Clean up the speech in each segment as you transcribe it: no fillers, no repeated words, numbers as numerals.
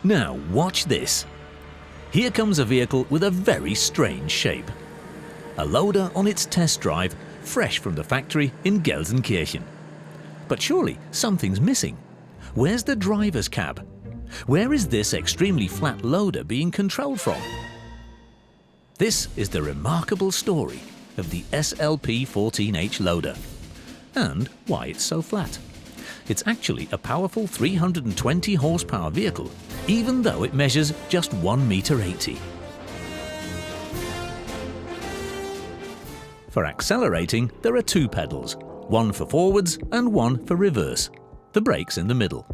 Now watch this. Here comes a vehicle with a very strange shape. A loader on its test drive, fresh from the factory in Gelsenkirchen. But surely something's missing. Where's the driver's cab? Where is this extremely flat loader being controlled from? This is the remarkable story of the SLP-14H loader and why it's so flat. It's actually a powerful 320 horsepower vehicle, even though it measures just 1.80 meters. For accelerating, there are two pedals, one for forwards and one for reverse. The brakes in the middle.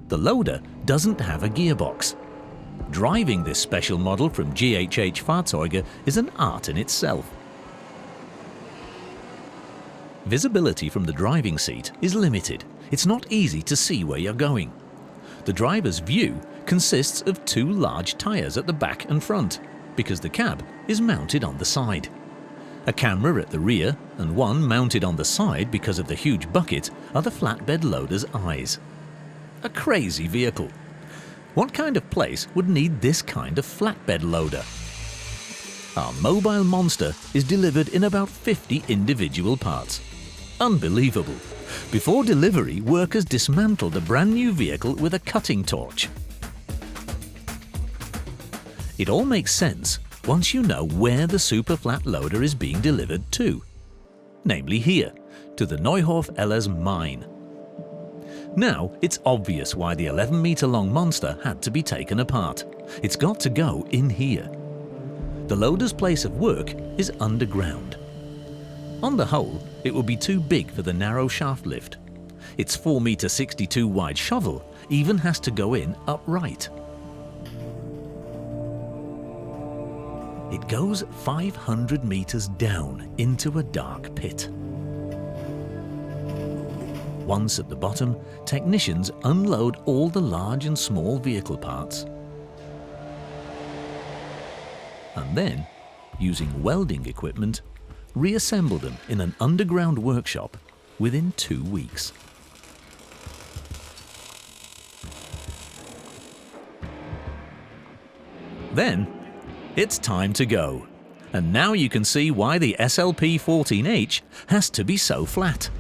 The loader doesn't have a gearbox. Driving this special model from GHH Fahrzeuge is an art in itself. Visibility from the driving seat is limited. It's not easy to see where you're going. The driver's view consists of two large tyres at the back and front, because the cab is mounted on the side. A camera at the rear and one mounted on the side because of the huge bucket are the flatbed loader's eyes. A crazy vehicle. What kind of place would need this kind of flatbed loader? Our mobile monster is delivered in about 50 individual parts. Unbelievable. Before delivery, workers dismantled a brand new vehicle with a cutting torch. It all makes sense once you know where the super flat loader is being delivered to. Namely here, to the Neuhof Ellers mine. Now it's obvious why the 11-meter-long monster had to be taken apart. It's got to go in here. The loader's place of work is underground. On the whole, it will be too big for the narrow shaft lift. Its 4.62 meter wide shovel even has to go in upright. It goes 500 meters down into a dark pit. Once at the bottom, technicians unload all the large and small vehicle parts. And then, using welding equipment, reassemble them in an underground workshop within 2 weeks. Then, it's time to go. And now you can see why the SLP-14H has to be so flat.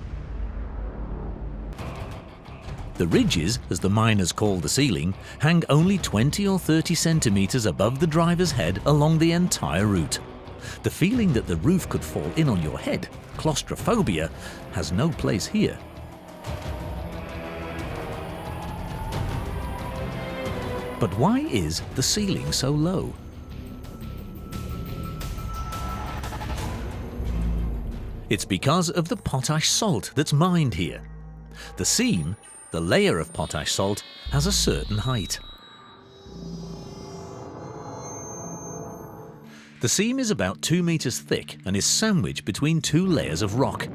The ridges, as the miners call the ceiling, hang only 20 or 30 centimeters above the driver's head along the entire route. The feeling that the roof could fall in on your head, claustrophobia, has no place here. But why is the ceiling so low? It's because of the potash salt that's mined here. The seam, the layer of potash salt, has a certain height. The seam is about 2 meters thick and is sandwiched between two layers of rock.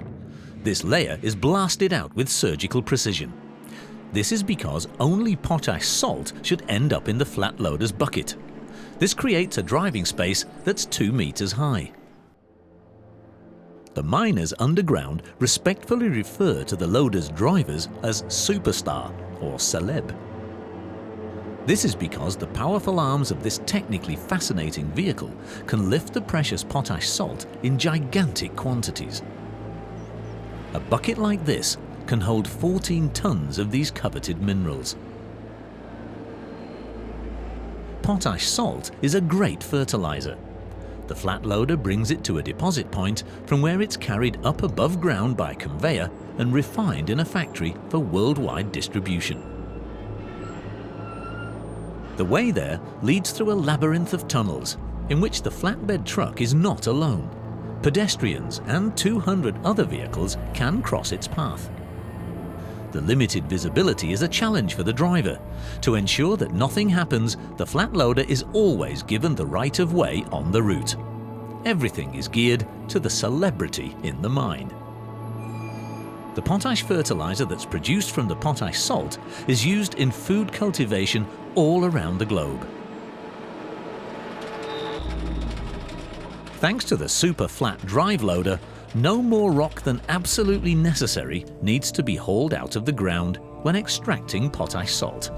This layer is blasted out with surgical precision. This is because only potash salt should end up in the flat loader's bucket. This creates a driving space that's 2 meters high. The miners underground respectfully refer to the loader's drivers as superstar or celeb. This is because the powerful arms of this technically fascinating vehicle can lift the precious potash salt in gigantic quantities. A bucket like this can hold 14 tons of these coveted minerals. Potash salt is a great fertilizer. The flat loader brings it to a deposit point from where it's carried up above ground by conveyor and refined in a factory for worldwide distribution. The way there leads through a labyrinth of tunnels in which the flatbed truck is not alone. Pedestrians and 200 other vehicles can cross its path. The limited visibility is a challenge for the driver. To ensure that nothing happens, the flat loader is always given the right of way on the route. Everything is geared to the celebrity in the mine. The potash fertilizer that's produced from the potash salt is used in food cultivation all around the globe. Thanks to the super flat drive loader, No more rock than absolutely necessary needs to be hauled out of the ground when extracting potash salt.